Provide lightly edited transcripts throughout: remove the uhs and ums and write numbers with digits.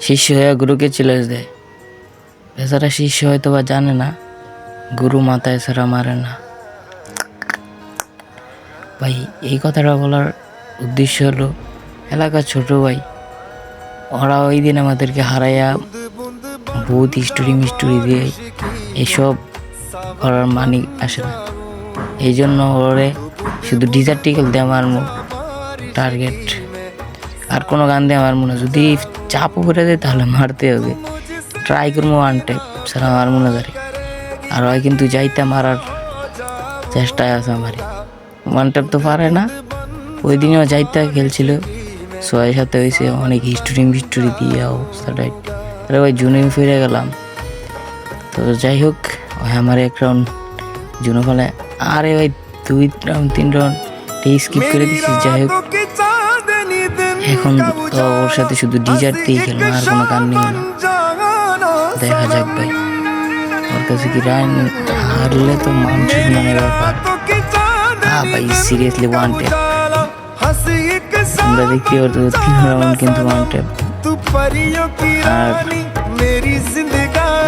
শিষ্য হয়ে গুরুকে চ্যালেঞ্জ দেয়। বেচারা শিষ্য হয়তো বা জানে না গুরু মাথায় ছাড়া মারে না। ভাই এই কথাটা বলার উদ্দেশ্য হলো এলাকার ছোট ভাই ওরা ওই দিন আমাদেরকে হারাইয়া বহুত স্টোরি মিস্টোরি দিয়ে এসব করার মানি আসে না। এই জন্য ওরে শুধু ডিজার্টিক্যাল দিয়ে আমার টার্গেট, আর কোনো গান দিয়ে আমার মনে যদি চাপ উপরে দেয় তাহলে মারতে হবে। ট্রাই করবো ওয়ান টেপ সারা আমার মনে ধরে। আর ওই কিন্তু যাইতে মারার চেষ্টায় আছে আমারই। ওয়ান টেপ তো পারে না। ওই দিনেও যাইতে খেলছিল, সবাই সাথে হয়েছে অনেক হিস্টোরি দিয়ে অবস্থাটা। আরে ওই জুনে ফিরে গেলাম। তো যাই হোক ওই আমার এক রাউন্ড জুনো ফলে আরে ওই 2 রাউন্ড 3 রাউন্ড স্কিপ করে দিচ্ছি। যাই হোক এখন তো ওর সাথে শুধু ডিজার্ট দিয়ে খেলবো, আর কোনো গান নিব না। দেখা যাক ভাই, ওর কাছে কি রান হারলে তো মানুষের মনে ব্যাপার। হ্যাঁ ভাই সিরিয়াসলি ওয়ান টেপ আমরা দেখি ওর 3 রাউন্ড কিন্তু ওয়ান টেপ। আর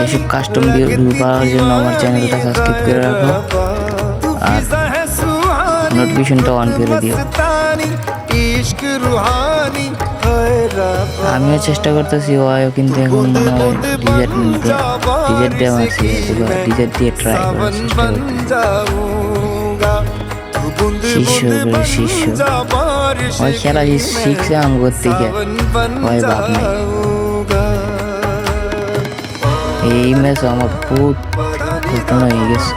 এইসব কাস্টম ভিউ পাওয়ার জন্য আমার চ্যানেলটা সাবস্ক্রাইব করে রাখো আর নোটিফিকেশনটা অন করে দিও। আমিও চেষ্টা করতেছি, ওয়াইও কিন্তু এখন মনে হয় ডিজেট দিয়ে মারছি, ডিজেট দিয়ে ট্রাই করার চেষ্টা করতেছি। শিষ্য ওই খেলা শিখছে আমগর থেকে, ওই ভাব নাই। এই ম্যাচ আমার বহুত ঘটনা হয়ে গেছে।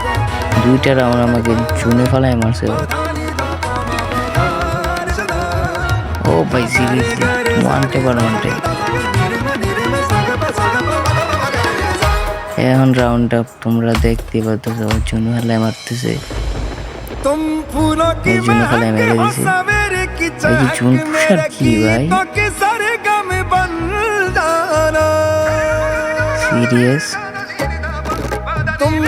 2টা রাউন্ড আমাকে জুনে ফেলায় মারছে। ও ভাই সিরিয়াসলি ওয়ান টেপ। এখন রাউন্ডটা তোমরা দেখতে পাচ্ছ, ওর জন্য ফেলায় মারতেছে। এই জন্য ফেলায় মেরে দিছে। এই যে জুন পুষার কি ভাই সিরিয়াস।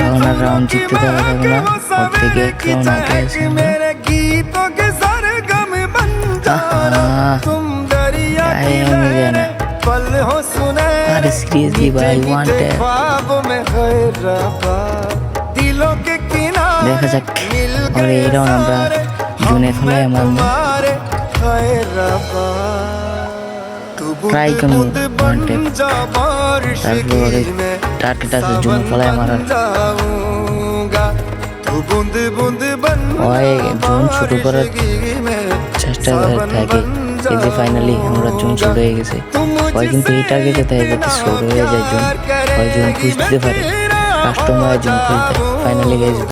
এখন আর রাউন্ড জিততে দেওয়া যাবে না, ওর থেকে 1 রাউন্ড আগে আছে। আরে সিরিয়াসলি ভাই ওয়ান টেপ। দেখা যাক আর এই রাউন্ড আমরা জুনে ফেলায় মারবো। ট্রাই করবো ওয়ান টেপ, তারপরে টার্গেট আছে জুনে ফেলায় মারার। ওই জুন শুরু করার চেষ্টা থাকে। এই যে ফাইনালি আমরা জুন শুরু হয়ে গেছে। ওই কিন্তু এই টার্গেটে থাকে যাতে শুরু হয়ে যায় জুন, ওই জুন খুঁজতে পারে কাস্টমার জুন খুঁজতে। ফাইনালি